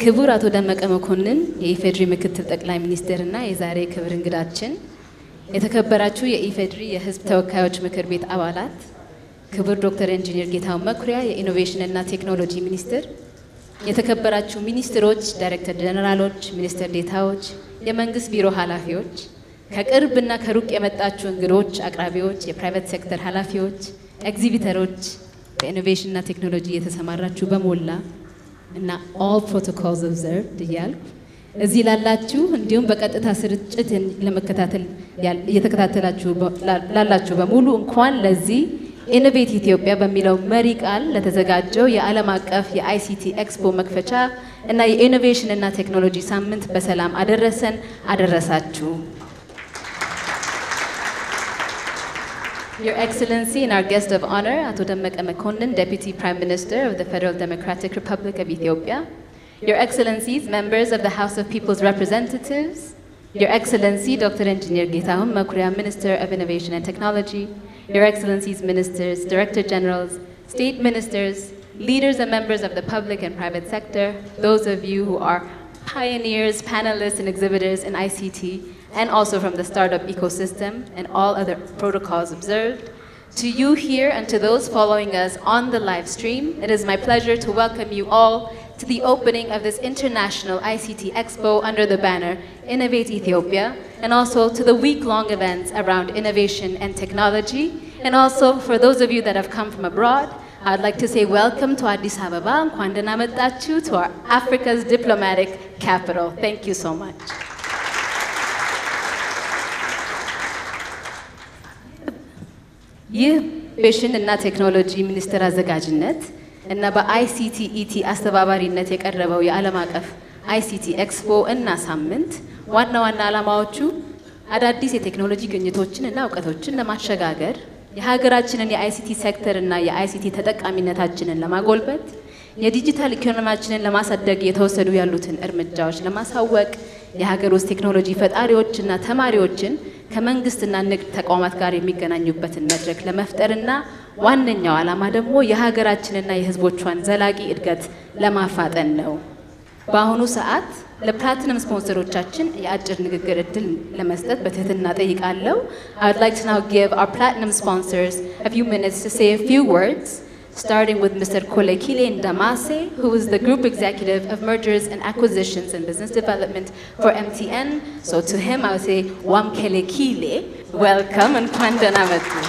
ክቡር አቶ ደመቀ መኮንን የኢፌድሪ ምክትል ጠቅላይ ሚኒስትርና የዛሬ ክብር እንግዳችን፣ የተከበራችሁ የኢፌድሪ የህዝብ ተወካዮች ምክር ቤት አባላት፣ ክቡር ዶክተር ኢንጂነር ጌታሁን መኩሪያ የኢኖቬሽን እና ቴክኖሎጂ ሚኒስትር፣ የተከበራችሁ ሚኒስትሮች፣ ዳይሬክተር ጀነራሎች፣ ሚኒስትር ዴታዎች፣ የመንግስት ቢሮ ኃላፊዎች፣ ከቅርብና ከሩቅ የመጣችሁ እንግዶች፣ አቅራቢዎች፣ የፕራይቬት ሴክተር ኃላፊዎች፣ ኤግዚቢተሮች፣ በኢኖቬሽን እና ቴክኖሎጂ የተሰማራችሁ በሞላ እና all protocols observed እያልኩ እዚህ ላላችሁ እንዲሁም በቀጥታ ስርጭት ለመከታተል እየተከታተላችሁ ላላችሁ በሙሉ እንኳን ለዚህ ኢኖቬት ኢትዮጵያ በሚለው መሪ ቃል ለተዘጋጀው የዓለም አቀፍ የአይሲቲ ኤክስፖ መክፈቻ እና የኢኖቬሽን እና ቴክኖሎጂ ሳምንት በሰላም አደረሰን አደረሳችሁ። Your Excellency and our guest of honor, Ato Dammaqe Mekonnen, Deputy Prime Minister of the Federal Democratic Republic of Ethiopia, Your Excellencies, members of the House of People's Representatives, Your Excellency, Dr. Engineer Getahun Makuria, Minister of Innovation and Technology, Your Excellencies, Ministers, Director Generals, State Ministers, leaders and members of the public and private sector, those of you who are pioneers, panelists, and exhibitors in ICT, and also from the startup ecosystem and all other protocols observed. To you here and to those following us on the live stream, it is my pleasure to welcome you all to the opening of this international ICT Expo under the banner Innovate Ethiopia, and also to the week-long events around innovation and technology. And also for those of you that have come from abroad, I'd like to say welcome to Addis Ababa, Nkwandana Mettachu, to our Africa's diplomatic capital. Thank you so much. ይህ ኢኖቬሽን እና ቴክኖሎጂ ሚኒስቴር አዘጋጅነት እና በአይሲቲ ኢቲ አስተባባሪነት የቀረበው የዓለም አቀፍ አይሲቲ ኤክስፖ እና ሳምንት ዋና ዓላማዎቹ አዳዲስ የቴክኖሎጂ ግኝቶችን እና እውቀቶችን ለማሸጋገር የሀገራችንን የአይሲቲ ሴክተር እና የአይሲቲ ተጠቃሚነታችንን ለማጎልበት የዲጂታል ኢኮኖሚያችንን ለማሳደግ የተወሰዱ ያሉትን እርምጃዎች ለማሳወቅ የሀገር ውስጥ ቴክኖሎጂ ፈጣሪዎችና ተማሪዎችን ከመንግስትና ንግድ ተቋማት ጋር የሚገናኙበትን መድረክ ለመፍጠርና ዋነኛው ዓላማ ደግሞ የሀገራችንና የህዝቦቿን ዘላቂ እድገት ለማፋጠን ነው። በአሁኑ ሰዓት ለፕላቲነም ስፖንሰሮቻችን የአጭር ንግግር እድል ለመስጠት በትህትና ጠይቃለሁ። I would like to now give our platinum sponsors a few minutes to say a few words, starting with Mr. Kolekile Ndamase, who is the Group Executive of Mergers and Acquisitions and Business Development for MTN. So to him, I would say, Wamkelekile, welcome and Kwandana Metu.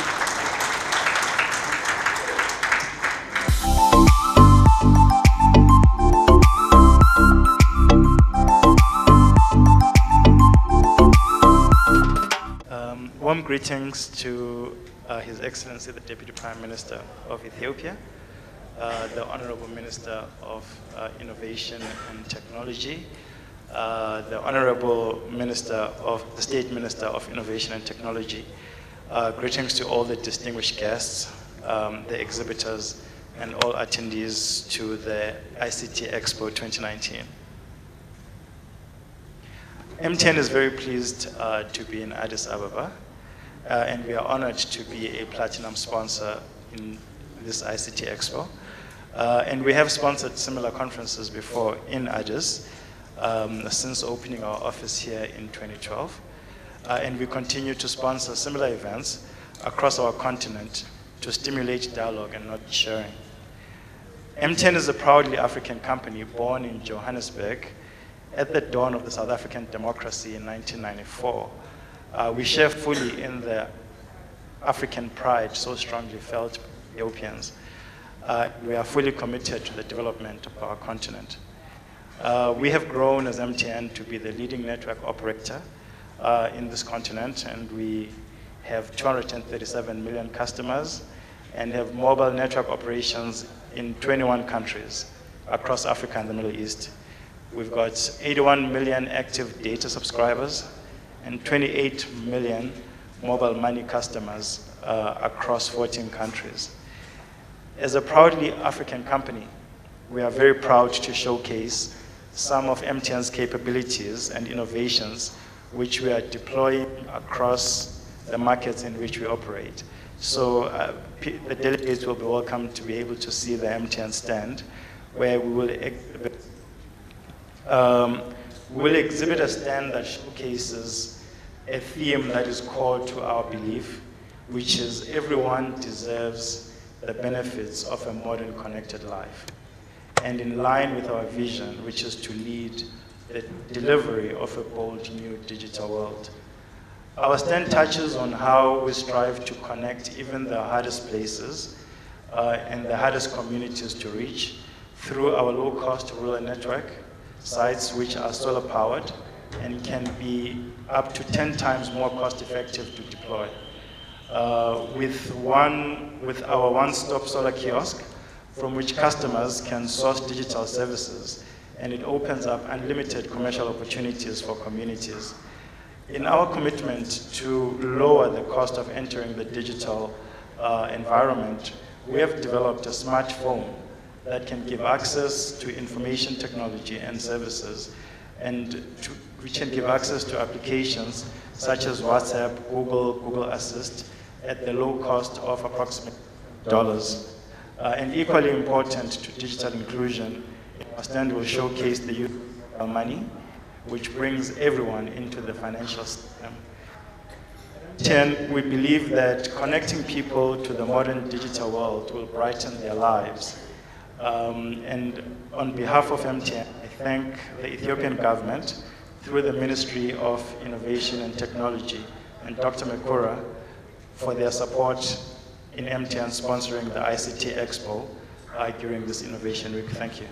Warm greetings to His Excellency the Deputy Prime Minister of Ethiopia, the Honorable Minister of Innovation and Technology, the Honorable Minister of the State Minister of Innovation and Technology. Greetings to all the distinguished guests, the exhibitors, and all attendees to the ICT Expo 2019. MTN is very pleased to be in Addis Ababa. And we are honored to be a platinum sponsor in this ICT Expo. And we have sponsored similar conferences before in Addis since opening our office here in 2012. And we continue to sponsor similar events across our continent to stimulate dialogue and not sharing. MTN is a proudly African company born in Johannesburg at the dawn of the South African democracy in 1994. We share fully in the African pride so strongly felt by Ethiopians. We are fully committed to the development of our continent. We have grown as MTN to be the leading network operator in this continent, and we have 237 million customers and have mobile network operations in 21 countries across Africa and the Middle East. We've got 81 million active data subscribers and 28 million mobile money customers across 14 countries. As a proudly African company, we are very proud to showcase some of MTN's capabilities and innovations which we are deploying across the markets in which we operate. So the delegates will be welcome to be able to see the MTN stand, where we will exhibit We'll exhibit a stand that showcases a theme that is core to our belief, which is everyone deserves the benefits of a modern connected life. And in line with our vision, which is to lead the delivery of a bold new digital world. Our stand touches on how we strive to connect even the hardest places and the hardest communities to reach through our low-cost rural network, sites which are solar-powered and can be up to 10 times more cost-effective to deploy. With our one-stop solar kiosk, from which customers can source digital services, and it opens up unlimited commercial opportunities for communities. In our commitment to lower the cost of entering the digital environment, we have developed a smartphone that can give access to information technology and services, and which can give access to applications such as WhatsApp, Google Assist, at the low cost of approximately $. And equally important to digital inclusion, our stand will showcase the use of money, which brings everyone into the financial system. 10, we believe that connecting people to the modern digital world will brighten their lives. And on behalf of MTN, I thank the Ethiopian government through the Ministry of Innovation and Technology and Dr. Mekura for their support in MTN sponsoring the ICT Expo during this Innovation Week. Thank you.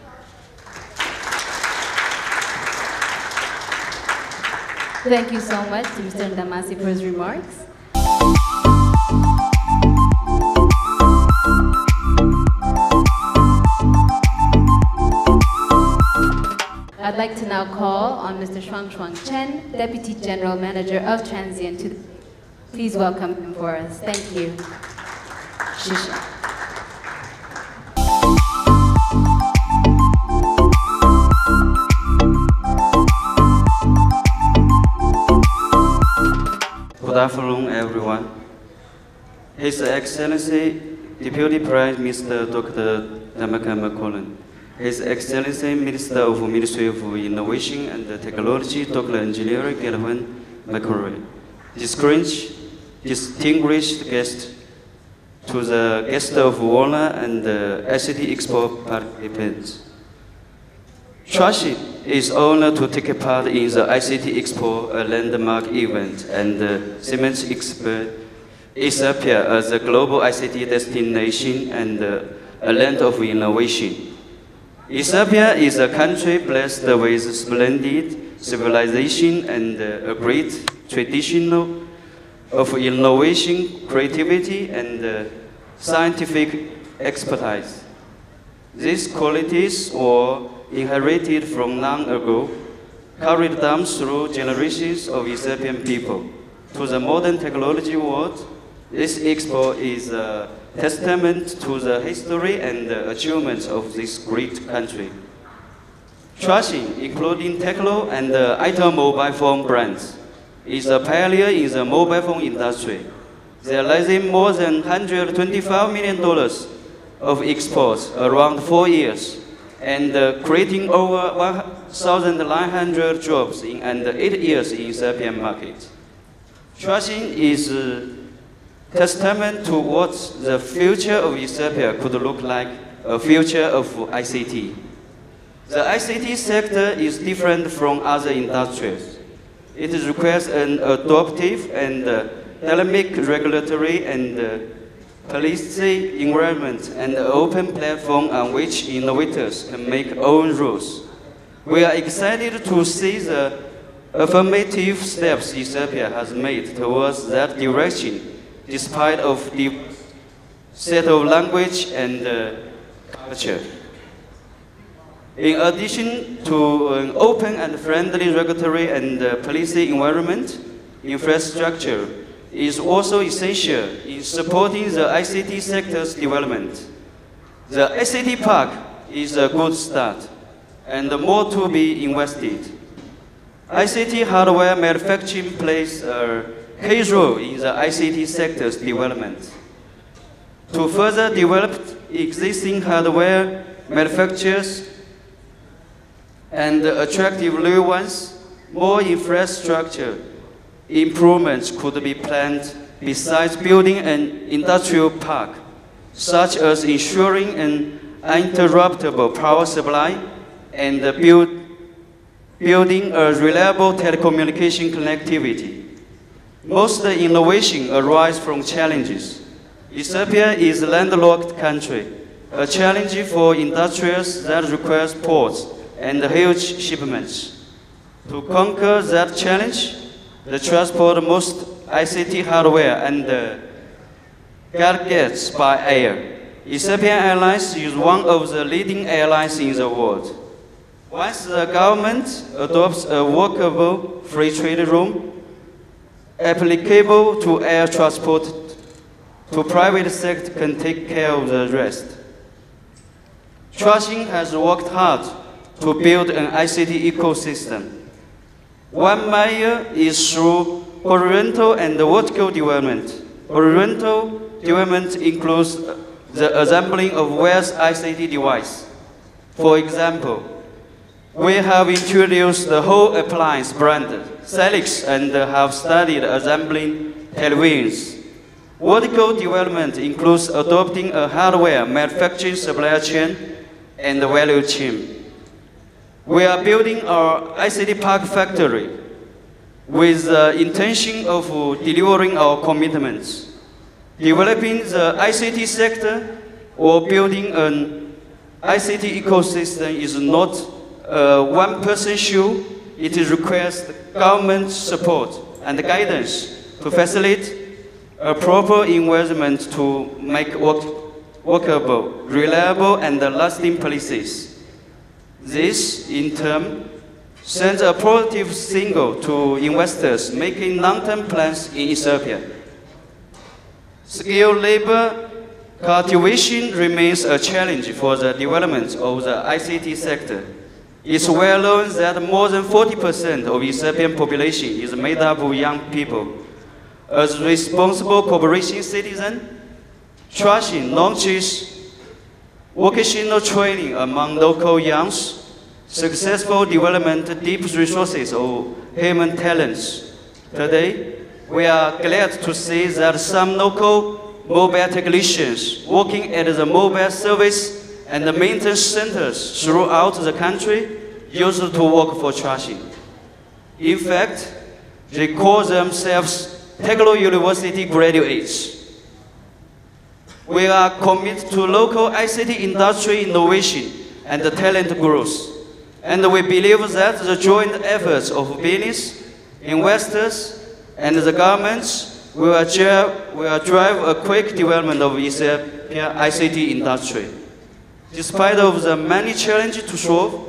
Thank you so much to Mr. Ndamasi for his remarks. I'd like to now call on Mr. Shuang Chen, Deputy General Manager of Transient, to please welcome him for us. Thank you. Shisha. Good afternoon, everyone. His Excellency Deputy Prime Minister Dr. Tamaka Makonnen, His Excellency Minister of Ministry of Innovation and Technology Dr. Engineer Kelvin McCurry, distinguished guests, to the guest of honor and the ICT Expo participants. Trashi is honored to take part in the ICT Expo, a landmark event, and cements Ethiopia as a global ICT destination and a land of innovation. Ethiopia is a country blessed with splendid civilization and a great tradition of innovation, creativity, and scientific expertise. These qualities were inherited from long ago, carried down through generations of Ethiopian people to the modern technology world. This expo is a testament to the history and the achievements of this great country. Trashi, including Tecno and item mobile phone brands, is a pioneer in the mobile phone industry, realizing more than $125 million of exports around 4 years, and creating over 1,900 jobs in under 8 years in Ethiopian market. Trashi is a testament to what the future of Ethiopia could look like, a future of ICT. The ICT sector is different from other industries. It requires an adaptive and dynamic regulatory and policy environment and an open platform on which innovators can make own rules. We are excited to see the affirmative steps Ethiopia has made towards that direction, despite of the set of language and culture. In addition to an open and friendly regulatory and policy environment, infrastructure is also essential in supporting the ICT sector's development. The ICT Park is a good start, and more to be invested. ICT hardware manufacturing plays a key role in the ICT sector's development. To further develop existing hardware manufacturers, and attractive new ones, more infrastructure improvements could be planned besides building an industrial park, such as ensuring an uninterruptible power supply and building a reliable telecommunication connectivity. Most innovation arises from challenges. Ethiopia is a landlocked country, a challenge for industries that requires ports and huge shipments. To conquer that challenge, the transport most ICT hardware and gadgets by air. Ethiopian Airlines is one of the leading airlines in the world. Once the government adopts a workable free trade room applicable to air transport, the private sector can take care of the rest. Trashing has worked hard to build an ICT ecosystem. One measure is through horizontal and vertical development. Horizontal development includes the assembling of various ICT devices. For example, we have introduced the whole appliance brand, Celix, and have studied assembling televisions. Vertical development includes adopting a hardware manufacturing supply chain and value chain. We are building our ICT Park factory with the intention of delivering our commitments. Developing the ICT sector or building an ICT ecosystem is not a one-person show. It requires government support and guidance to facilitate a proper investment to make workable, reliable, and lasting policies. This, in turn, sends a positive signal to investors making long-term plans in Ethiopia. Skilled labor cultivation remains a challenge for the development of the ICT sector. It's well known that more than 40% of Ethiopian population is made up of young people. As responsible corporation citizen, trashing launches vocational training among local youths, successful development deep resources of human talents. Today, we are glad to see that some local mobile technicians working at the mobile service and the maintenance centers throughout the country used to work for trashing. In fact, they call themselves Techno University graduates. We are committed to local ICT industry innovation and talent growth, and we believe that the joint efforts of business, investors, and the governments will drive a quick development of Ethiopian ICT industry. Despite of the many challenges to solve,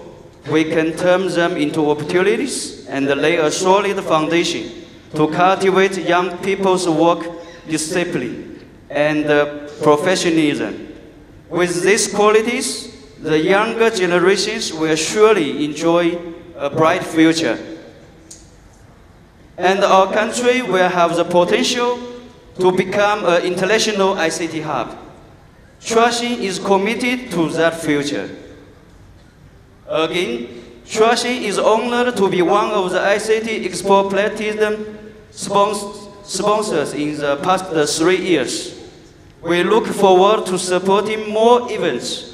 we can turn them into opportunities and lay a solid foundation to cultivate young people's work discipline and professionalism. With these qualities, the younger generations will surely enjoy a bright future. And our country will have the potential to become an international ICT hub. Trashing is committed to that future. Again, Trashing is honored to be one of the ICT Expo Platinum sponsors in the past 3 years. We look forward to supporting more events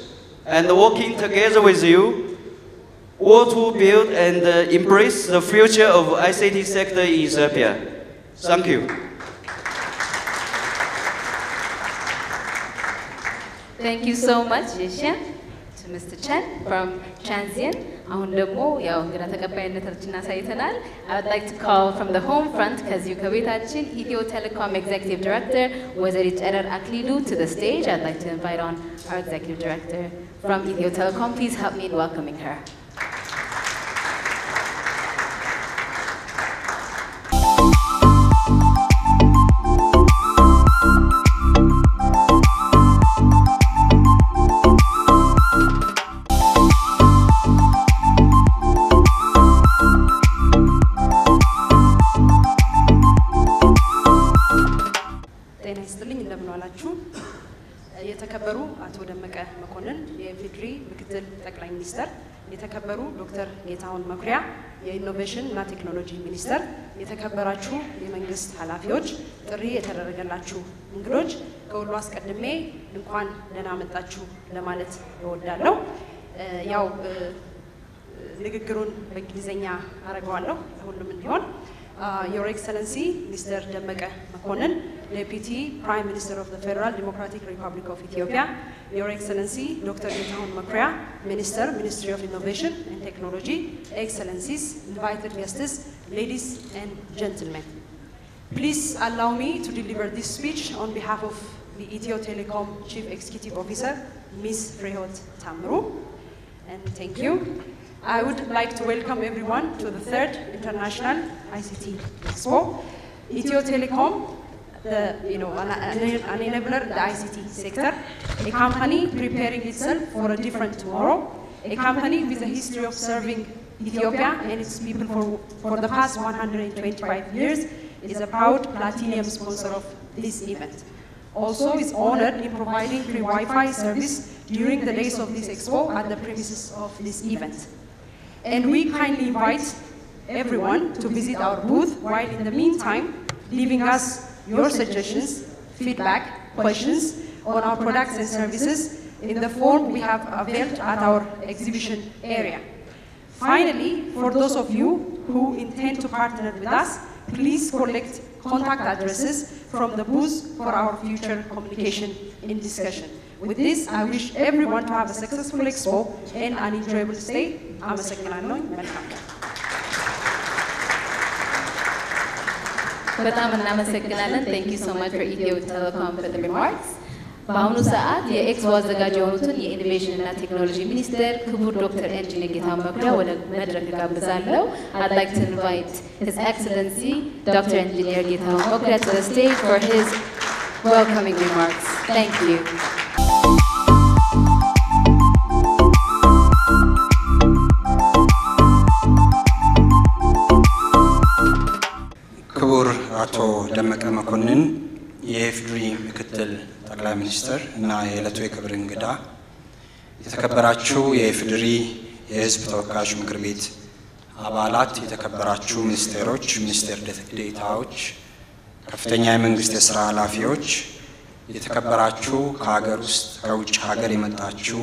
and working together with you all to build and embrace the future of ICT sector in Ethiopia. Thank you. Thank you so much, Yeshen, to Mr. Chen from Transient. I would like to call from the home front, Kaziyukabitachin, Ethio Telecom Executive Director, Wazirit Erer Aklilu, to the stage. I'd like to invite on our Executive Director from Ethio Telecom. Please help me in welcoming her. የተከበሩ አቶ ደመቀ መኮንን የኢፌዴሪ ምክትል ጠቅላይ ሚኒስትር የተከበሩ ዶክተር ጌታሁን መኩሪያ የኢኖቬሽን እና ቴክኖሎጂ ሚኒስትር የተከበራችሁ የመንግስት ኃላፊዎች ጥሪ የተደረገላችሁ እንግዶች ከሁሉ አስቀድሜ እንኳን ደህና መጣችሁ ለማለት እወዳለሁ ያው ንግግሩን በእንግሊዘኛ አረጋዋለሁ ሁሉም እንዲሆን Your Excellency, Mr. Demeke Makonnen, Deputy Prime Minister of the Federal Democratic Republic of Ethiopia, Your Excellency, Dr. Getahun Makria, Minister, Ministry of Innovation and Technology, Excellencies, invited guests, ladies and gentlemen. Please allow me to deliver this speech on behalf of the Ethio Telecom Chief Executive Officer, Ms. Frehot Tamru, and thank you. I would like to welcome everyone to the 3rd International ICT Expo. Ethio Telecom, an enabler in the ICT sector, a company preparing itself for a different tomorrow, a company with a history of serving Ethiopia and its people for the past 125 years, is a proud platinum sponsor of this event. Also is honored in providing free Wi-Fi service during the days of this Expo at the premises of this event. And we kindly invite everyone to visit our booth while in the meantime leaving us your suggestions, feedback, questions on our products and services in the form we have availed at our exhibition area. Finally, for those of you who intend to partner with us, please collect contact addresses from the booth for our future communication and discussion. With this, I wish everyone to have a successful Expo and an enjoyable stay. በጣም እናመሰግናለን Thank you so much for Ethio Telecom for the remarks. በአሁኑ ሰዓት የኤክስፖ አዘጋጅ የሆኑትን የኢኖቬሽን እና ቴክኖሎጂ ሚኒስትር ክቡር ዶክተር ኢንጂነር ጌታሁን መኩሪያ ወደ መድረክ ጋብዛለሁ I'd like to invite His Excellency Dr. Engineer Getahun Mokria to the stage for his welcoming remarks. Thank you. ክቡር አቶ ደመቀ መኮንን የኢፌዴሪ ምክትል ጠቅላይ ሚኒስትር እና የዕለቱ የክብር እንግዳ የተከበራችሁ የኢፌዴሪ የሕዝብ ተወካዮች ምክር ቤት አባላት የተከበራችሁ ሚኒስቴሮች ሚኒስቴር ዴኤታዎች ከፍተኛ የመንግስት የሥራ ኃላፊዎች የተከበራችሁ ከሀገር ውስጥ ከውጭ ሀገር የመጣችሁ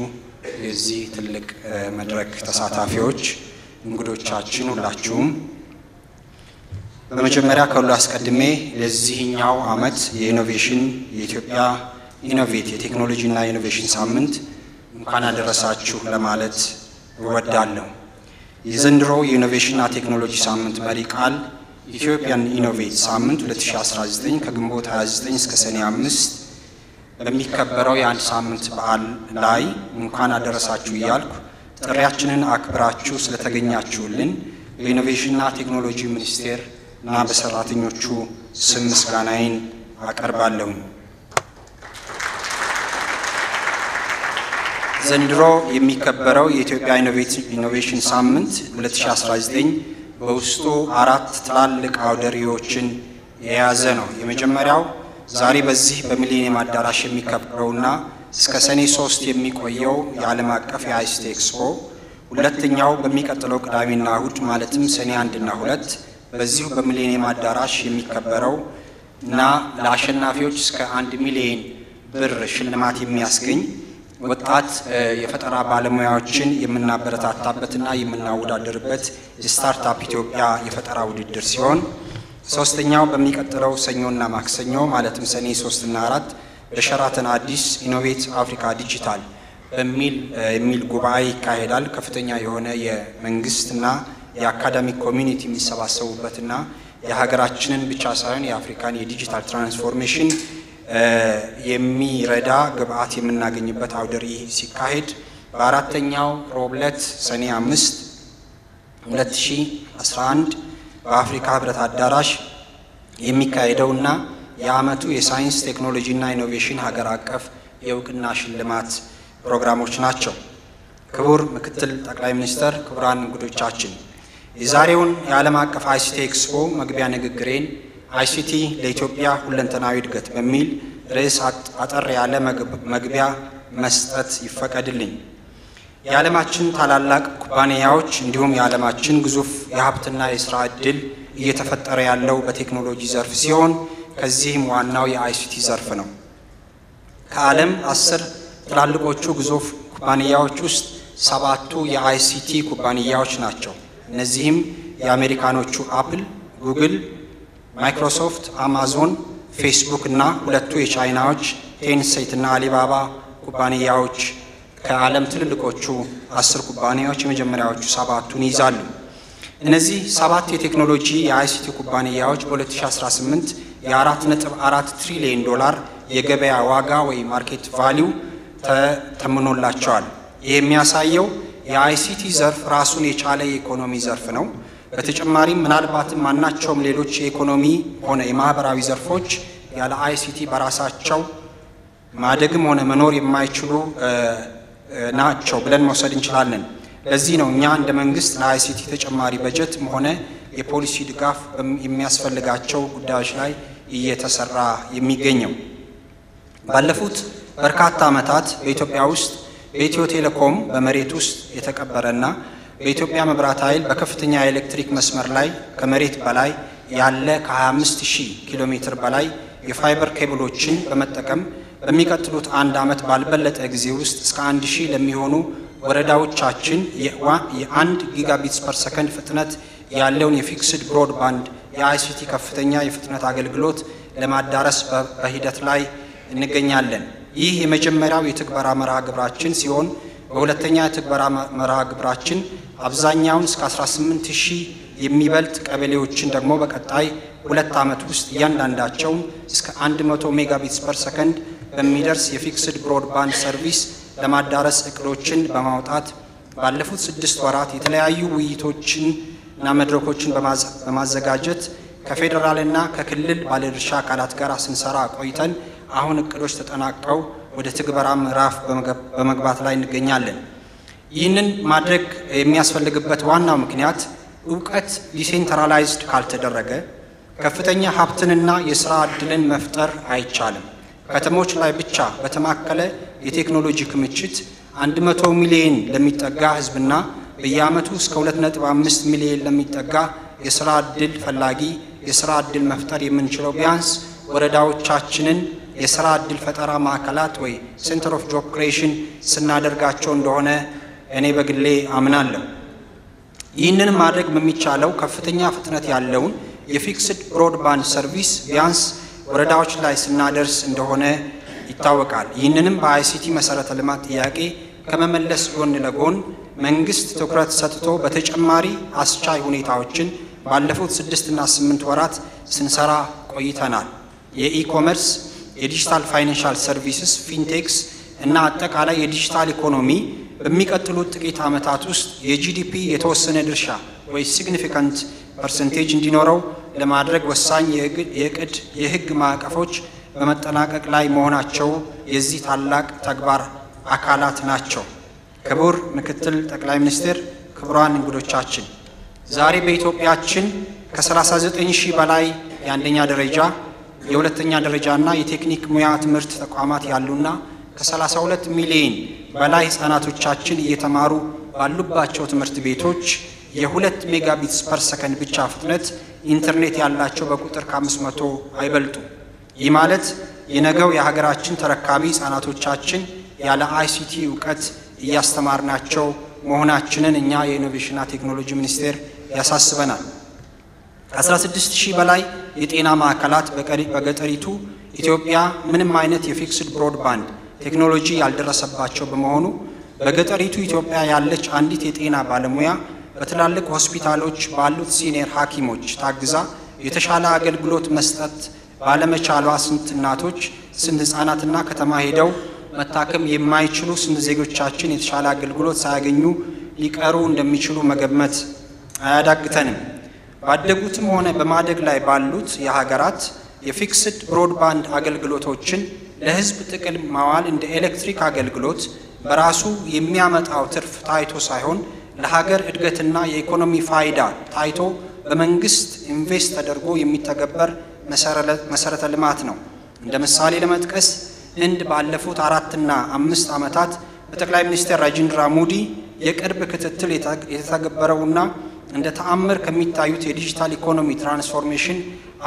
የዚህ ትልቅ መድረክ ተሳታፊዎች እንግዶቻችን ሁላችሁም በመጀመሪያ ከሁሉ አስቀድሜ ለዚህኛው አመት የኢኖቬሽን የኢትዮጵያ ኢኖቬት የቴክኖሎጂ እና ኢኖቬሽን ሳምንት እንኳን አደረሳችሁ ለማለት እወዳለሁ የዘንድሮው የኢኖቬሽን እና ቴክኖሎጂ ሳምንት መሪ ቃል ኢትዮጵያን ኢኖቬት ሳምንት 2019 ከግንቦት 29 እስከ ሰኔ 5 በሚከበረው የአንድ ሳምንት በዓል ላይ እንኳን አደረሳችሁ እያልኩ ጥሪያችንን አክብራችሁ ስለተገኛችሁልን በኢኖቬሽን እና ቴክኖሎጂ ሚኒስቴር እና በሰራተኞቹ ስም ምስጋናዬን አቀርባለሁ ዘንድሮ የሚከበረው የኢትዮጵያ ኢኖቬሽን ሳምንት 2019 በውስጡ 4 ትላልቅ አውደሪዎችን የያዘ ነው የመጀመሪያው ዛሬ በዚህ በሚሊኒየም አዳራሽ የሚከበረውና እስከ ሰኔ 3 የሚቆየው የዓለም አቀፍ የአይሲቲ ኤክስፖ ሁለተኛው በሚቀጥለው ቅዳሜና እሁድ ማለትም ሰኔ 1 እና 2 በዚሁ በሚሊኒየም አዳራሽ የሚከበረው እና ለአሸናፊዎች እስከ 1 ሚሊዮን ብር ሽልማት የሚያስገኝ ወጣት የፈጠራ ባለሙያዎችን የምናበረታታበትና የምናወዳደርበት የስታርታፕ ኢትዮጵያ የፈጠራ ውድድር ሲሆን ሶስተኛው በሚቀጥለው ሰኞና ማክሰኞ ማለትም ሰኔ 3 እና 4 በሸራተን አዲስ ኢኖቬት አፍሪካ ዲጂታል በሚል ጉባኤ ይካሄዳል ከፍተኛ የሆነ የመንግስትና የአካዳሚክ ኮሚኒቲ የሚሰባሰቡበትና የሀገራችንን ብቻ ሳይሆን የአፍሪካን የዲጂታል ትራንስፎርሜሽን የሚረዳ ግብአት የምናገኝበት አውደሪ ሲካሄድ በአራተኛው ሮብለት ሰኔ 5 2011 በአፍሪካ ህብረት አዳራሽ የሚካሄደውና የአመቱ የሳይንስ ቴክኖሎጂና ኢኖቬሽን ሀገር አቀፍ የእውቅና ሽልማት ፕሮግራሞች ናቸው ክቡር ምክትል ጠቅላይ ሚኒስትር ክቡራን እንግዶቻችን የዛሬውን የዓለም አቀፍ አይሲቲ ኤክስፖ መግቢያ ንግግሬን አይሲቲ ለኢትዮጵያ ሁለንተናዊ እድገት በሚል ርዕስ አጠር ያለ መግቢያ መስጠት ይፈቀድልኝ። የዓለማችን ታላላቅ ኩባንያዎች እንዲሁም የዓለማችን ግዙፍ የሀብትና የሥራ ዕድል እየተፈጠረ ያለው በቴክኖሎጂ ዘርፍ ሲሆን ከዚህም ዋናው የአይሲቲ ዘርፍ ነው። ከዓለም 10 ትላልቆቹ ግዙፍ ኩባንያዎች ውስጥ 7ቱ የአይሲቲ ኩባንያዎች ናቸው። እነዚህም የአሜሪካኖቹ አፕል፣ ጉግል፣ ማይክሮሶፍት፣ አማዞን፣ ፌስቡክ እና ሁለቱ የቻይናዎች ቴንሴንት እና አሊባባ ኩባንያዎች ከዓለም ትልልቆቹ 10 ኩባንያዎች የመጀመሪያዎቹ 7ቱን ይዛሉ። እነዚህ 7 የቴክኖሎጂ የአይሲቲ ኩባንያዎች በ2018 የ4.4 ትሪሊዮን ዶላር የገበያ ዋጋ ወይ ማርኬት ቫልዩ ተተምኖላቸዋል። ይህ የሚያሳየው የአይሲቲ ዘርፍ ራሱን የቻለ የኢኮኖሚ ዘርፍ ነው። በተጨማሪም ምናልባትም ማናቸውም ሌሎች የኢኮኖሚ ሆነ የማህበራዊ ዘርፎች ያለ አይሲቲ በራሳቸው ማደግም ሆነ መኖር የማይችሉ ናቸው ብለን መውሰድ እንችላለን። ለዚህ ነው እኛ እንደ መንግስት ለአይሲቲ ተጨማሪ በጀትም ሆነ የፖሊሲ ድጋፍ የሚያስፈልጋቸው ጉዳዮች ላይ እየተሰራ የሚገኘው። ባለፉት በርካታ ዓመታት በኢትዮጵያ ውስጥ በኢትዮ ቴሌኮም በመሬት ውስጥ የተቀበረና በኢትዮጵያ መብራት ኃይል በከፍተኛ የኤሌክትሪክ መስመር ላይ ከመሬት በላይ ያለ ከ25000 ኪሎ ሜትር በላይ የፋይበር ኬብሎችን በመጠቀም በሚቀጥሉት አንድ ዓመት ባልበለጠ ጊዜ ውስጥ እስከ 1000 ለሚሆኑ ወረዳዎቻችን የ1 ጊጋቢትስ ፐር ሰከንድ ፍጥነት ያለውን የፊክስድ ብሮድባንድ የአይሲቲ ከፍተኛ የፍጥነት አገልግሎት ለማዳረስ በሂደት ላይ እንገኛለን። ይህ የመጀመሪያው የትግበራ መርሃ ግብራችን ሲሆን በሁለተኛ የትግበራ መርሃ ግብራችን አብዛኛውን እስከ 18000 የሚበልጥ ቀበሌዎችን ደግሞ በቀጣይ 2 ዓመት ውስጥ እያንዳንዳቸውን እስከ 100 ሜጋቢትስ ፐር ሰከንድ በሚደርስ የፊክስድ ብሮድባንድ ሰርቪስ ለማዳረስ እቅዶችን በማውጣት ባለፉት 6 ወራት የተለያዩ ውይይቶችን እና መድረኮችን በማዘጋጀት ከፌደራልና ከክልል ባለድርሻ አካላት ጋር ስንሰራ ቆይተን አሁን እቅዶች ተጠናቀው ወደ ትግበራ ምዕራፍ በመግባት ላይ እንገኛለን። ይህንን ማድረግ የሚያስፈልግበት ዋናው ምክንያት ዕውቀት ዲሴንትራላይዝድ ካልተደረገ ከፍተኛ ሀብትንና የሥራ ዕድልን መፍጠር አይቻልም። ከተሞች ላይ ብቻ በተማከለ የቴክኖሎጂ ክምችት 100 ሚሊዮን ለሚጠጋ ሕዝብና በየዓመቱ እስከ 2.5 ሚሊዮን ለሚጠጋ የሥራ ዕድል ፈላጊ የሥራ ዕድል መፍጠር የምንችለው ቢያንስ ወረዳዎቻችንን የሥራ ዕድል ፈጠራ ማዕከላት ወይ ሴንተር ኦፍ ጆብ ክሬሽን ስናደርጋቸው እንደሆነ እኔ በግሌ አምናለሁ። ይህንን ማድረግ በሚቻለው ከፍተኛ ፍጥነት ያለውን የፊክስድ ብሮድባንድ ሰርቪስ ቢያንስ ወረዳዎች ላይ ስናደርስ እንደሆነ ይታወቃል። ይህንንም በአይሲቲ መሰረተ ልማት ጥያቄ ከመመለስ ጎን ለጎን መንግስት ትኩረት ሰጥቶ በተጨማሪ አስቻይ ሁኔታዎችን ባለፉት 6 እና 8 ወራት ስንሰራ ቆይተናል። የኢኮመርስ፣ የዲጂታል ፋይናንሻል ሰርቪስስ፣ ፊንቴክስ እና አጠቃላይ የዲጂታል ኢኮኖሚ በሚቀጥሉት ጥቂት ዓመታት ውስጥ የጂዲፒ የተወሰነ ድርሻ ወይ ሲግኒፊካንት ፐርሰንቴጅ እንዲኖረው ለማድረግ ወሳኝ የህግ ማዕቀፎች በመጠናቀቅ ላይ መሆናቸው የዚህ ታላቅ ተግባር አካላት ናቸው። ክቡር ምክትል ጠቅላይ ሚኒስትር፣ ክቡራን እንግዶቻችን፣ ዛሬ በኢትዮጵያችን ከ39000 በላይ የአንደኛ ደረጃ የሁለተኛ ደረጃና የቴክኒክ ሙያ ትምህርት ተቋማት ያሉና ከ32 ሚሊዮን በላይ ህፃናቶቻችን እየተማሩ ባሉባቸው ትምህርት ቤቶች የ2 ሜጋቢትስ ፐር ሰከንድ ብቻ ፍጥነት ኢንተርኔት ያላቸው በቁጥር ከ500 አይበልጡ። ይህ ማለት የነገው የሀገራችን ተረካቢ ህፃናቶቻችን ያለ አይሲቲ ዕውቀት እያስተማርናቸው መሆናችንን እኛ የኢኖቬሽንና ቴክኖሎጂ ሚኒስቴር ያሳስበናል። ከ16000 በላይ የጤና ማዕከላት በገጠሪቱ ኢትዮጵያ ምንም አይነት የፊክስድ ብሮድባንድ ቴክኖሎጂ ያልደረሰባቸው በመሆኑ በገጠሪቱ ኢትዮጵያ ያለች አንዲት የጤና ባለሙያ በትላልቅ ሆስፒታሎች ባሉት ሲኒየር ሐኪሞች ታግዛ የተሻለ አገልግሎት መስጠት ባለመቻሏ ስንት እናቶች፣ ስንት ህፃናትና ከተማ ሄደው መታከም የማይችሉ ስንት ዜጎቻችን የተሻለ አገልግሎት ሳያገኙ ሊቀሩ እንደሚችሉ መገመት አያዳግተንም። ባደጉትም ሆነ በማደግ ላይ ባሉት የሀገራት የፊክስድ ብሮድባንድ አገልግሎቶችን ለህዝብ ጥቅም ማዋል እንደ ኤሌክትሪክ አገልግሎት በራሱ የሚያመጣው ትርፍ ታይቶ ሳይሆን ለሀገር እድገትና የኢኮኖሚ ፋይዳ ታይቶ በመንግስት ኢንቨስት ተደርጎ የሚተገበር መሰረተ ልማት ነው። እንደ ምሳሌ ለመጥቀስ ህንድ ባለፉት 4 እና 5 ዓመታት በጠቅላይ ሚኒስትር ራጂንድራ ሙዲ የቅርብ ክትትል የተተገበረውና እንደ ተአምር ከሚታዩት የዲጂታል ኢኮኖሚ ትራንስፎርሜሽን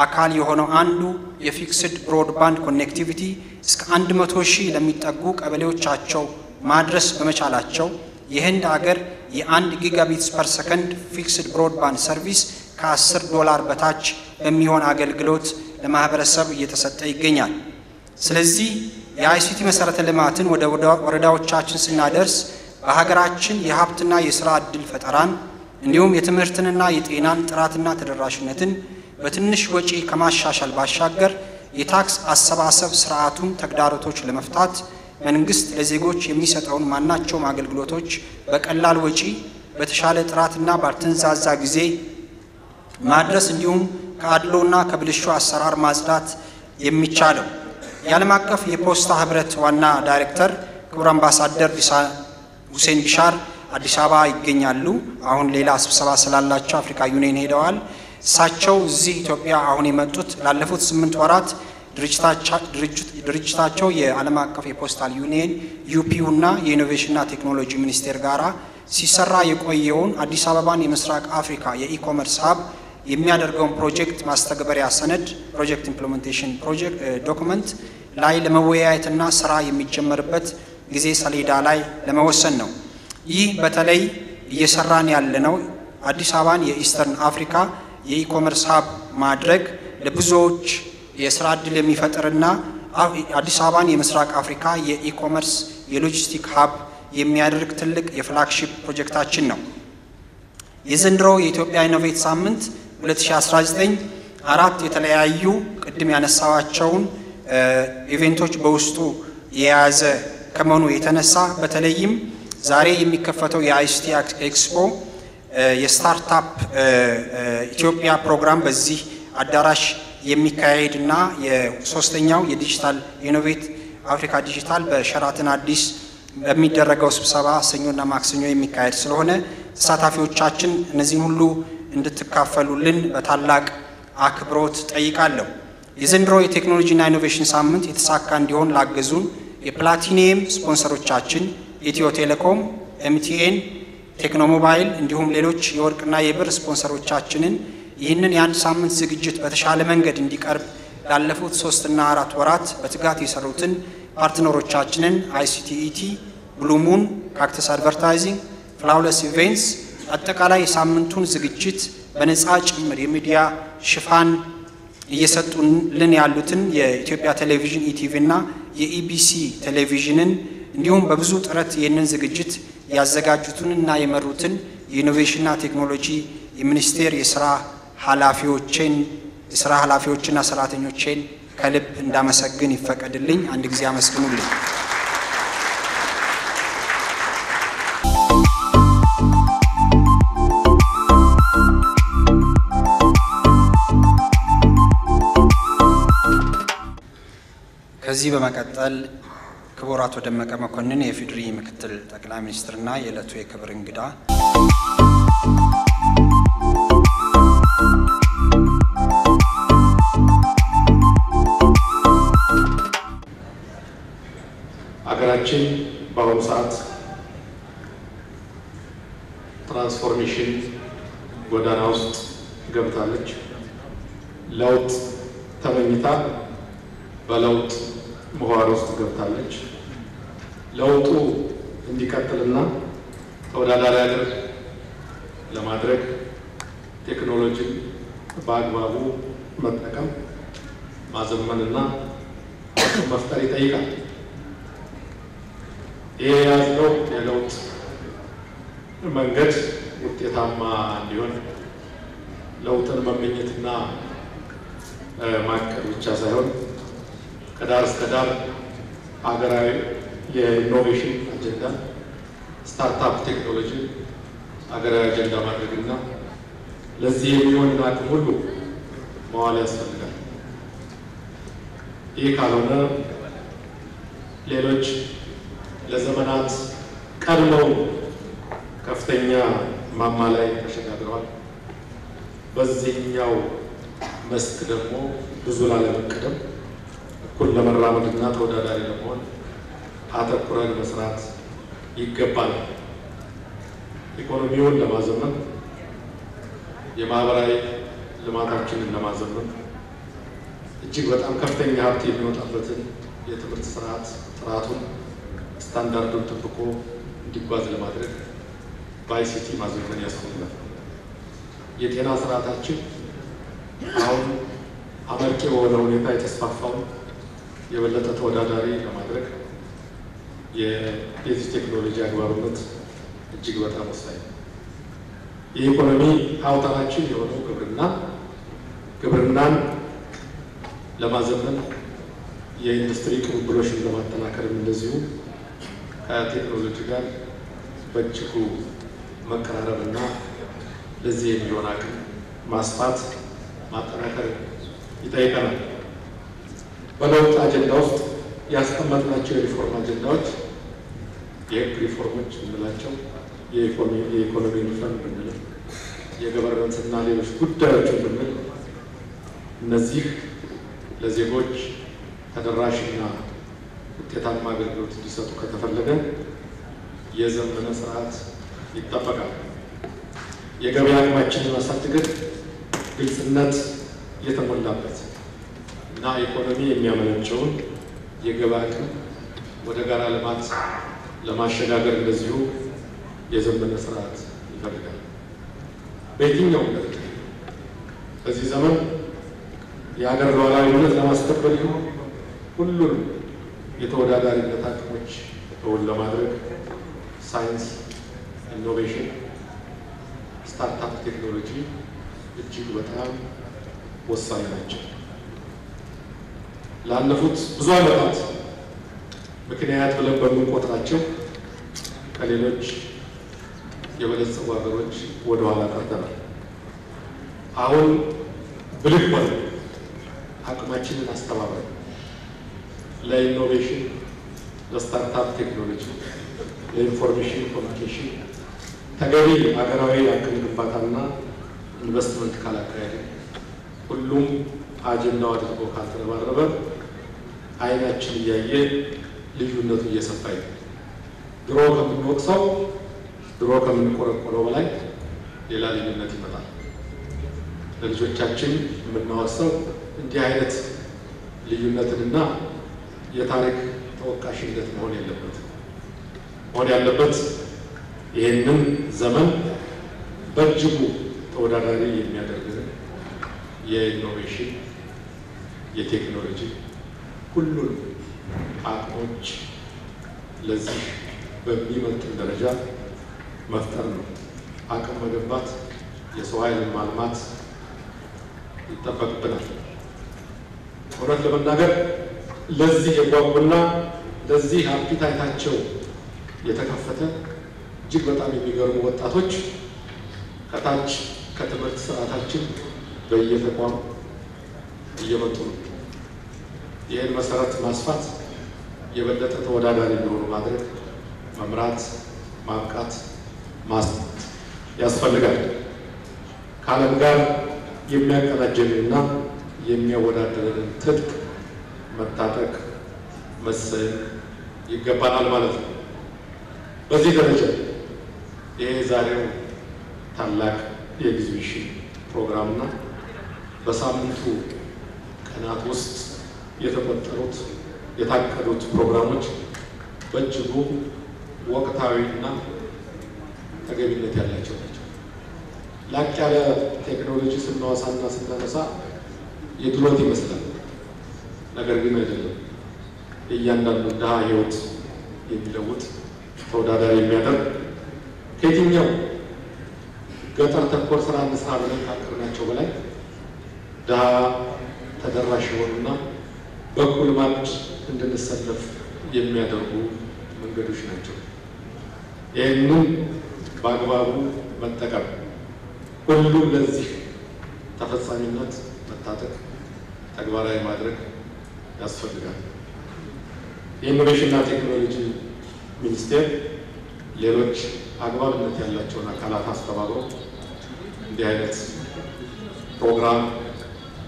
አካል የሆነው አንዱ የፊክስድ ብሮድባንድ ኮኔክቲቪቲ እስከ 100,000 ለሚጠጉ ቀበሌዎቻቸው ማድረስ በመቻላቸው የህንድ ሀገር የ1 ጊጋቢትስ ፐር ሰከንድ ፊክስድ ብሮድባንድ ሰርቪስ ከ$10 በታች በሚሆን አገልግሎት ለማህበረሰብ እየተሰጠ ይገኛል። ስለዚህ የአይሲቲ መሰረተ ልማትን ወደ ወረዳዎቻችን ስናደርስ በሀገራችን የሀብትና የሥራ ዕድል ፈጠራን እንዲሁም የትምህርትንና የጤናን ጥራትና ተደራሽነትን በትንሽ ወጪ ከማሻሻል ባሻገር የታክስ አሰባሰብ ስርዓቱን ተግዳሮቶች ለመፍታት መንግስት ለዜጎች የሚሰጠውን ማናቸውም አገልግሎቶች በቀላል ወጪ በተሻለ ጥራትና ባልተንዛዛ ጊዜ ማድረስ እንዲሁም ከአድሎና ከብልሹ አሰራር ማጽዳት የሚቻለው የዓለም አቀፍ የፖስታ ህብረት ዋና ዳይሬክተር ክቡር አምባሳደር ሁሴን ቢሻር አዲስ አበባ ይገኛሉ። አሁን ሌላ ስብሰባ ስላላቸው አፍሪካ ዩኒየን ሄደዋል። እሳቸው እዚህ ኢትዮጵያ አሁን የመጡት ላለፉት 8 ወራት ድርጅታቸው የዓለም አቀፍ የፖስታል ዩኒየን ዩፒዩ እና የኢኖቬሽንና ቴክኖሎጂ ሚኒስቴር ጋራ ሲሰራ የቆየውን አዲስ አበባን የምስራቅ አፍሪካ የኢኮመርስ ሀብ የሚያደርገውን ፕሮጀክት ማስተግበሪያ ሰነድ ፕሮጀክት ኢምፕሊሜንቴሽን ፕሮጀክት ዶክመንት ላይ ለመወያየትና ስራ የሚጀመርበት ጊዜ ሰሌዳ ላይ ለመወሰን ነው። ይህ በተለይ እየሰራን ያለነው አዲስ አበባን የኢስተርን አፍሪካ የኢኮመርስ ሀብ ማድረግ ለብዙዎች የስራ ዕድል የሚፈጥርና አዲስ አበባን የምስራቅ አፍሪካ የኢኮመርስ የሎጂስቲክ ሀብ የሚያደርግ ትልቅ የፍላግሺፕ ፕሮጀክታችን ነው። የዘንድሮ የኢትዮጵያ ኢኖቬት ሳምንት 2019 4 የተለያዩ ቅድም ያነሳዋቸውን ኢቨንቶች በውስጡ የያዘ ከመሆኑ የተነሳ በተለይም ዛሬ የሚከፈተው የአይሲቲ ኤክስፖ የስታርታፕ ኢትዮጵያ ፕሮግራም በዚህ አዳራሽ የሚካሄድና የሶስተኛው የዲጂታል ኢኖቬት አፍሪካ ዲጂታል በሸራተን አዲስ በሚደረገው ስብሰባ ሰኞና ማክሰኞ የሚካሄድ ስለሆነ ተሳታፊዎቻችን እነዚህን ሁሉ እንድትካፈሉልን በታላቅ አክብሮት ጠይቃለሁ። የዘንድሮ የቴክኖሎጂና ኢኖቬሽን ሳምንት የተሳካ እንዲሆን ላገዙን የፕላቲኒየም ስፖንሰሮቻችን ኢትዮ ቴሌኮም፣ ኤምቲኤን፣ ቴክኖሞባይል እንዲሁም ሌሎች የወርቅና የብር ስፖንሰሮቻችንን ይህንን የአንድ ሳምንት ዝግጅት በተሻለ መንገድ እንዲቀርብ ላለፉት 3 እና 4 ወራት በትጋት የሰሩትን ፓርትነሮቻችንን ICT ብሉሙን፣ ካክተስ አድቨርታይዚንግ፣ ፍላውለስ ኢቨንትስ አጠቃላይ የሳምንቱን ዝግጅት በነፃ ጭምር የሚዲያ ሽፋን እየሰጡልን ያሉትን የኢትዮጵያ ቴሌቪዥን ኢቲቪ እና የኢቢሲ ቴሌቪዥንን እንዲሁም በብዙ ጥረት ይህንን ዝግጅት ያዘጋጁትንና የመሩትን የኢኖቬሽንና ቴክኖሎጂ የሚኒስቴር የሥራ ኃላፊዎችና ሰራተኞችን ከልብ እንዳመሰግን ይፈቀድልኝ። አንድ ጊዜ አመስግኑልኝ። ከዚህ በመቀጠል ክቡር አቶ ደመቀ መኮንን የፌዴሪ ምክትል ጠቅላይ ሚኒስትርና የዕለቱ የክብር እንግዳ ሀገራችን በአሁኑ ሰዓት ትራንስፎርሜሽን ጎዳና ውስጥ ገብታለች። ለውጥ ተመኝታ በለውጥ ምህዋር ውስጥ ገብታለች። ለውጡ እንዲቀጥልና ተወዳዳሪ ሀገር ለማድረግ ቴክኖሎጂን በአግባቡ መጠቀም ማዘመንና መፍጠር ይጠይቃል። ይህ ያለው የለውጥ መንገድ ውጤታማ እንዲሆን ለውጥን መመኘትና ማቀድ ብቻ ሳይሆን ከዳር እስከ ዳር ሀገራዊ የኢኖቬሽን አጀንዳ ስታርታፕ ቴክኖሎጂ ሀገራዊ አጀንዳ ማድረግና ለዚህ የሚሆን አቅም ሁሉ መዋል ያስፈልጋል። ይህ ካልሆነ ሌሎች ለዘመናት ቀድመው ከፍተኛ ማማ ላይ ተሸጋግረዋል። በዚህኛው መስክ ደግሞ ብዙ ላለመቀደም እኩል ለመራመድና ተወዳዳሪ ለመሆን አተኩረን መስራት ይገባል። ኢኮኖሚውን ለማዘመን የማህበራዊ ልማታችንን ለማዘመን እጅግ በጣም ከፍተኛ ሀብት የሚወጣበትን የትምህርት ስርዓት ጥራቱን ስታንዳርዱን ጠብቆ እንዲጓዝ ለማድረግ በአይሲቲ ማዘመን ያስፈልጋል። የጤና ስርዓታችን አሁን አመርቂ በሆነ ሁኔታ የተስፋፋውን የበለጠ ተወዳዳሪ ለማድረግ የዚህ ቴክኖሎጂ አግባብነት እጅግ በጣም ወሳኝ ነው። የኢኮኖሚ አውታራችን የሆነው ግብርናን ለማዘመን የኢንዱስትሪ ቅብብሎችን ለማጠናከር እንደዚሁ ከቴክኖሎጂ ጋር በእጅጉ መቀራረብና ለዚህ የሚሆን አቅም ማስፋት ማጠናከር ይጠይቀናል። በለውጥ አጀንዳ ውስጥ ያስቀመጥናቸው የሪፎርም አጀንዳዎች የህግ ሪፎርሞች የምንላቸው የኢኮኖሚ ሪፎርም ብንል የገቨርነንስና ሌሎች ጉዳዮችን ብንል እነዚህ ለዜጎች ተደራሽና ውጤታማ አገልግሎት እንዲሰጡ ከተፈለገ የዘመነ ስርዓት ይጠበቃል። የገበያ አቅማችንን ማሳደግ ግልጽነት የተሞላበት እና ኢኮኖሚ የሚያመነጨውን የገበያ አቅም ወደ ጋራ ልማት ለማሸጋገር እንደዚሁ የዘመነ ስርዓት ይፈልጋል። በየትኛውም ደረጃ በዚህ ዘመን የሀገር ሉዓላዊነት ለማስከበር ይሁን ሁሉንም የተወዳዳሪነት አቅሞች እውን ለማድረግ ሳይንስ፣ ኢኖቬሽን፣ ስታርታፕ ቴክኖሎጂ እጅግ በጣም ወሳኝ ናቸው። ላለፉት ብዙ ዓመታት ምክንያት ብለን በምንቆጥራቸው ከሌሎች የበለጸጉ ሀገሮች ወደ ኋላ ቀርተናል። አሁን ብልህ ሆነ አቅማችንን አስተባብረን ለኢኖቬሽን፣ ለስታርታፕ ቴክኖሎጂ፣ ለኢንፎርሜሽን ኮሚኒኬሽን ተገቢ ሀገራዊ አቅም ግንባታና ኢንቨስትመንት ካላካሄደ ሁሉም አጀንዳው አድርጎ ካልተረባረበ አይናችን እያየ ልዩነቱ እየሰፋ ነው። ድሮ ከምንወቅሰው ድሮ ከምንቆረቆረው በላይ ሌላ ልዩነት ይመጣል። ለልጆቻችን የምናወርሰው እንዲህ አይነት ልዩነትንና የታሪክ ተወቃሽነት መሆን የለበትም። መሆን ያለበት ይህንን ዘመን በእጅጉ ተወዳዳሪ የሚያደርግ የኢኖቬሽን የቴክኖሎጂ ሁሉን አቅሞች ለዚህ በሚመጥን ደረጃ መፍጠር ነው። አቅም መገንባት፣ የሰው ኃይል ማልማት ይጠበቅብናል። እውነት ለመናገር ለዚህ የጓጉና ለዚህ አፒታይታቸው የተከፈተ እጅግ በጣም የሚገርሙ ወጣቶች ከታች ከትምህርት ስርዓታችን በየተቋም እየመጡ ነው። ይህን መሰረት ማስፋት የበለጠ ተወዳዳሪ እንዲሆኑ ማድረግ፣ መምራት፣ ማብቃት፣ ማስፋት ያስፈልጋል። ከዓለም ጋር የሚያቀናጀንና የሚያወዳደረንን ትጥቅ መታጠቅ መሰል ይገባናል ማለት ነው። በዚህ ደረጃ ይሄ ዛሬው ታላቅ የኤግዚቢሽን ፕሮግራምና በሳምንቱ ቀናት ውስጥ የተቆጠሩት የታቀዱት ፕሮግራሞች በእጅጉ ወቅታዊና ተገቢነት ያላቸው ናቸው። ላቅ ያለ ቴክኖሎጂ ስናወሳና ስናነሳ የድሎት ይመስላል። ነገር ግን አይደለም። የእያንዳንዱ ድሃ ህይወት የሚለውጥ ተወዳዳሪ የሚያደርግ ከየትኛው ገጠር ተኮር ስራ እንስራ ብለን ካቀድናቸው በላይ ድሃ ተደራሽ የሆኑና በኩል ማዕድ እንድንሰለፍ የሚያደርጉ መንገዶች ናቸው። ይህንን በአግባቡ መጠቀም ሁሉም ለዚህ ተፈጻሚነት መታጠቅ ተግባራዊ ማድረግ ያስፈልጋል። የኢኖቬሽንና ቴክኖሎጂ ሚኒስቴር ሌሎች አግባብነት ያላቸውን አካላት አስተባብሮ እንዲህ አይነት ፕሮግራም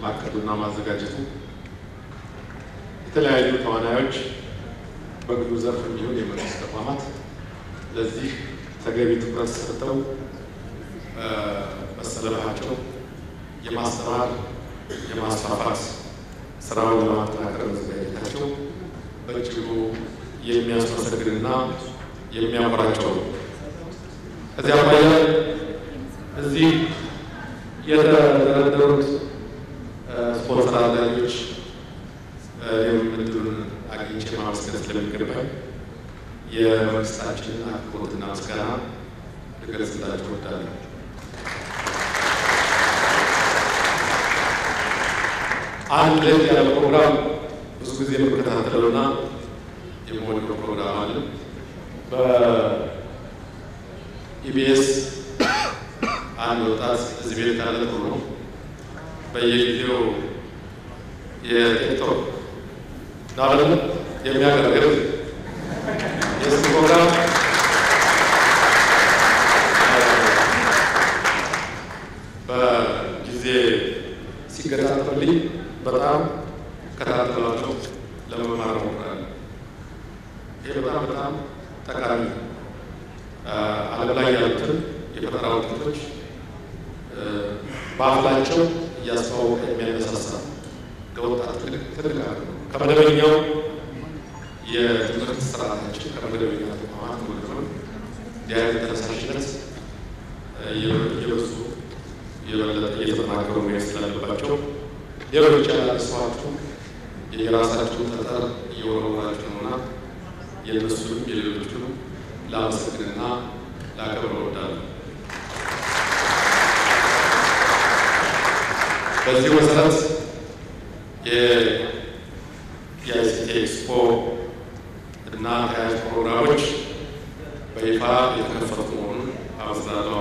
ማቀዱና ማዘጋጀቱ የተለያዩ ተዋናዮች በግሉ ዘርፍ የሚሆን የመንግስት ተቋማት ለዚህ ተገቢ ትኩረት ሰጥተው መሰለፋቸው የማስተማር የማስፋፋት ስራውን ለማጠናከር መዘጋጀታቸው በእጅጉ የሚያስመሰግንና የሚያኮራቸው ነው። ከዚያ አኳያ እዚህ የተደረደሩት ስፖንሰር አድራጊዎች የምድሉን አግኝቼ ማመስገን ስለሚገባኝ የመንግስታችንን አክብሮትና ምስጋና ልገልጽላችሁ እወዳለሁ። አንድ ለየት ያለ ፕሮግራም ብዙ ጊዜ የምከታተለውና የምወደው ፕሮግራም አለ። በኢቢኤስ አንድ ወጣት እዚህ ቤት ያለ ጥሩ ነው። በየጊዜው የቲክቶክ ናበል የሚያቀርብ የዚህ ፕሮግራም በጊዜ ሲገጣጠምልኝ በጣም ከታተላቸው ለመማር ሞክራለሁ። ይሄ በጣም ጠቃሚ ዓለም ላይ ያሉትን የፈጠራ ውጤቶች በአፍላቸው እያስተዋወቀ የሚያነሳሳ ለወጣት ትልቅ ከመደበኛው የትምህርት ስርዓታችን ከመደበኛ ተቋማት ወገን የአይነት ተነሳሽነት እየበዙ የበለጠ እየተጠናከሩ መሄድ ስላለባቸው ሌሎች ያላነሷችሁ የራሳችሁን ጠጠር እየወረወራችሁ ነውና የእነሱንም የሌሎቹንም ላመሰግንና ላከብር እወዳለሁ። በዚህ መሰረት የአይሲቲ ኤክስፖ እና ተያያዥ ፕሮግራሞች በይፋ የተከፈቱ መሆኑን አበስራለሁ።